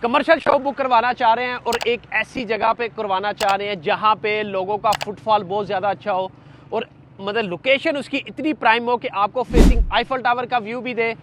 Commercial shop book करवाना चाह रहे हैं और एक ऐसी जगह पे करवाना चाह रहे हैं जहां पे लोगों का फुटफॉल बहुत ज़्यादा अच्छा हो और मतलब लोकेशन उसकी इतनी प्राइम हो कि आपको फेसिंग आईफल टावर का व्यू भी दे।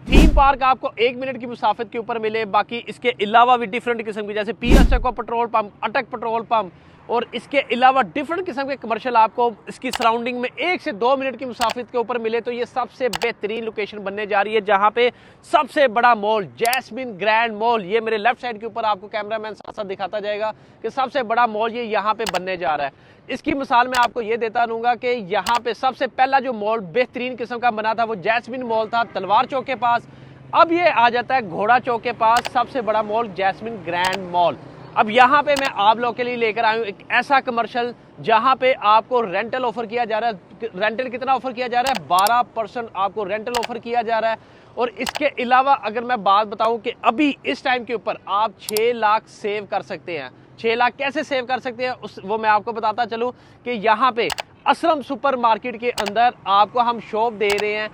थीम पार्क आपको 1 मिनट की मुसाफत के ऊपर मिले। बाकी इसके अलावा भी डिफरेंट किस्म की जैसे पीएसए पेट्रोल पंप, अटक पेट्रोल पंप और इसके अलावा डिफरेंट किस्म के कमर्शियल आपको इसकी सराउंडिंग में 1 से 2 मिनट की मुसाफिर के ऊपर मिले। तो ये सबसे बेहतरीन लोकेशन बनने जा रही है जहां पे सबसे बड़ा मॉल जैस्मिन ग्रैंड मॉल, ये मेरे लेफ्ट साइड के ऊपर आपको कैमरामैन साथ साथ दिखाता जाएगा कि सबसे बड़ा मॉल ये यहाँ पे बनने जा रहा है। इसकी मिसाल मैं आपको ये देता रहूंगा कि यहाँ पे सबसे पहला जो मॉल बेहतरीन किस्म का बना था वो जैस्मिन मॉल था तलवार चौक के पास। अब ये आ जाता है घोड़ा चौक के पास सबसे बड़ा मॉल जैस्मिन ग्रैंड मॉल। अब यहाँ पे मैं आप लोगों के लिए लेकर आया हूँ एक ऐसा कमर्शियल जहाँ पे आपको रेंटल ऑफर किया जा रहा है। रेंटल कितना ऑफर किया जा रहा है? 12% आपको रेंटल ऑफर किया जा रहा है। और इसके अलावा अगर मैं बात बताऊं कि अभी इस टाइम के ऊपर आप 6 लाख सेव कर सकते हैं। 6 लाख कैसे सेव कर सकते हैं वो मैं आपको बताता चलूं कि यहाँ पे असलम सुपर मार्केट के अंदर आपको हम शॉप दे रहे हैं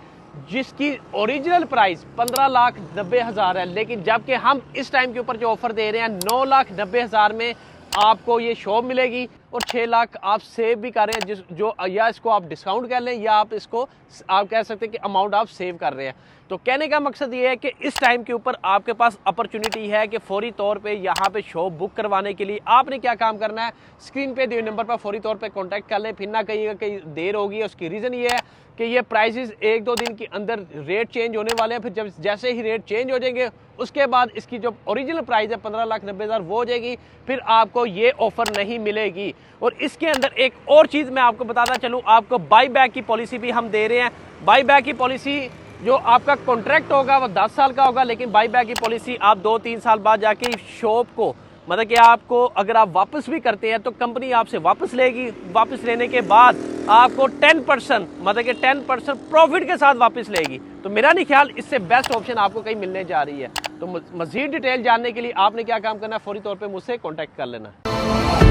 जिसकी ओरिजिनल प्राइस 15,90,000 है, लेकिन जबकि हम इस टाइम के ऊपर जो ऑफर दे रहे हैं 9,90,000 में आपको ये शॉप मिलेगी और 6 लाख आप सेव भी कर रहे हैं जो या इसको आप डिस्काउंट कर लें या आप इसको आप कह सकते हैं कि अमाउंट आप सेव कर रहे हैं। तो कहने का मकसद ये है कि इस टाइम के ऊपर आपके पास अपॉर्चुनिटी है कि फौरी तौर पे यहाँ पे शॉप बुक करवाने के लिए आपने क्या काम करना है, स्क्रीन पे दिए नंबर पर फौरी तौर पे कांटेक्ट कर लें। फिर ना कहिएगा कि देर होगी। उसकी रीज़न ये है कि ये प्राइसेस 1-2 दिन के अंदर रेट चेंज होने वाले हैं। फिर जब जैसे ही रेट चेंज हो जाएंगे उसके बाद इसकी जो ओरिजिनल प्राइस है 15,90,000 वो हो जाएगी, फिर आपको ये ऑफर नहीं मिलेगी। और इसके अंदर एक और चीज़ मैं आपको बताता चलूँ, आपको बाई बैक की पॉलिसी भी हम दे रहे हैं। बाई बैक की पॉलिसी जो आपका कॉन्ट्रैक्ट होगा वो 10 साल का होगा, लेकिन बाई बैक की पॉलिसी आप 2-3 साल बाद जाके शॉप को मतलब कि आपको अगर आप वापस भी करते हैं तो कंपनी आपसे वापस लेगी। वापस लेने के बाद आपको 10% मतलब कि 10% प्रॉफिट के साथ वापस लेगी। तो मेरा नहीं ख्याल इससे बेस्ट ऑप्शन आपको कहीं मिलने जा रही है। तो मज़ीद डिटेल जानने के लिए आपने क्या काम करना है, फौरी तौर पे मुझसे कांटेक्ट कर लेना।